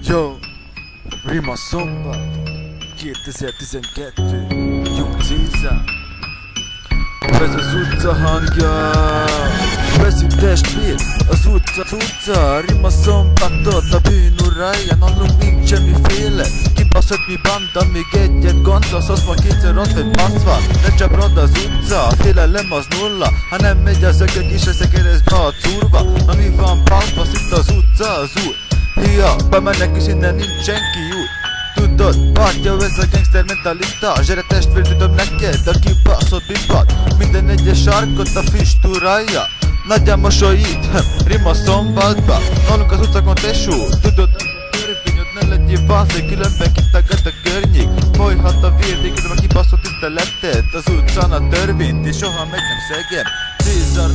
Yo, Rima Szombat 2012 Júciza. Ez az utca hangja, veszi testvér, az utca, Rima Szombatot a bűn uralja, nálunk nincs semmiféle kibaszott mi banda, még egyet gondolsz, azt ma kétszer ott vagy baszva, ne csaprod az utca, a félelem az nulla, ha nem megy az ökök is leszek keresztbe a curva, ami van balfasz, itt az utca az út. Hiába menekülsz, innen nincs senki út. Tudod, partja, ez a gangster mentalitás. Gyere testvér, tudom neked, a kibaszott bimbat. Minden egyes sarkot a füst uralja. Nagyján mosolyít, Rima Szombatba. Nálunk az utcakon tesó, tudod, az a törvény, ott ne legyél vászlé, különben kitagad a környék. Folyhat a vér, téged a kibaszott tiszteleted. Az utcán a törvényt, és soha meg nem szegem. Cézar,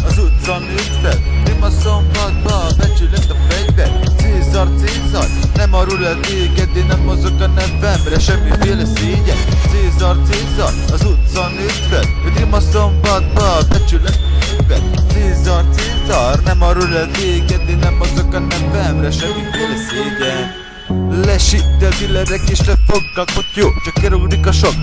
az utcán nőtt fel. Rima Szombatba, becsület a fegyver. Cézar, nem arról el téged, én nem mozog a nevemre, semmiféle szégyen. Cézar, az utcán nőtt fel. Rima Szombatba, becsület a fegyver. Cézar, nem arról el téged, én nem mozog a nevemre, semmiféle szégyen. Lesítel dillerek és lefognak, hogy jó, csak elugrik a sok.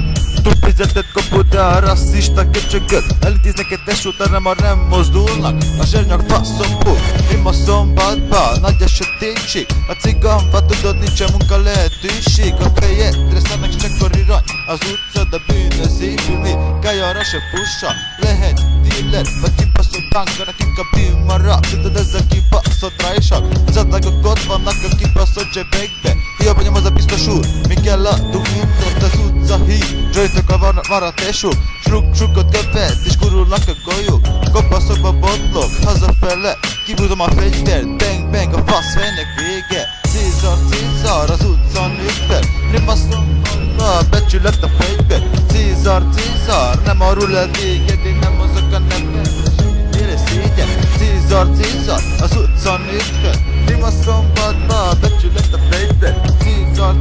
Túl fizetett kapod a rasszista köcsögök. Elintéznek egy tesót, arra már nem mozdulnak. A zsernyak faszomból, Rima Szombatba, nagy a sötétség. A ciganfa, tudod, nincsen munka lehetőség. A fejedre szárnak s csekkor irany. Az utca, a bűnözés, mi kájára se fussa. Lehet dealer, vagy kibaszott banka, nekik a bűn marad. Tudod, ez a kibaszott rajsak. Zadagok ott vannak a kibaszott zsebekbe. Hiába nyom az a biztos úr, mi kell adunk mindent, az utca hív. Zsajtokkal van a tesók, srukot követ és gurulnak a golyók. Kopaszokba botlok, hazafele, kibúzom a fegyvert. Bang bang, a fasz fejnek vége. Cézar, az utcán nőtt fel. Rima Szombatba, becsület a fegyver. Cézar, nem arról el téged, én nem mozog a nevemre, semmiféle szégyen. Cézar, az utcán nőtt fel. Rima Szombatba, becsület a fegyver. Cézar,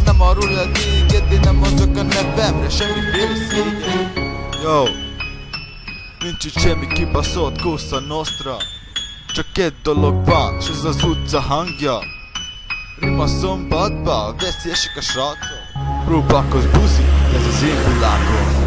nem arról el téged, én nem mozog a nevemre, semmiféle szégyen. Yo, nincs itt semmi kibaszott Cosa Nostra. Csak egy dolog van, s ez az utca hangja. Rima Szombatba, veszélyesek a srácok. Próbálkozz buzi, ez az én világom.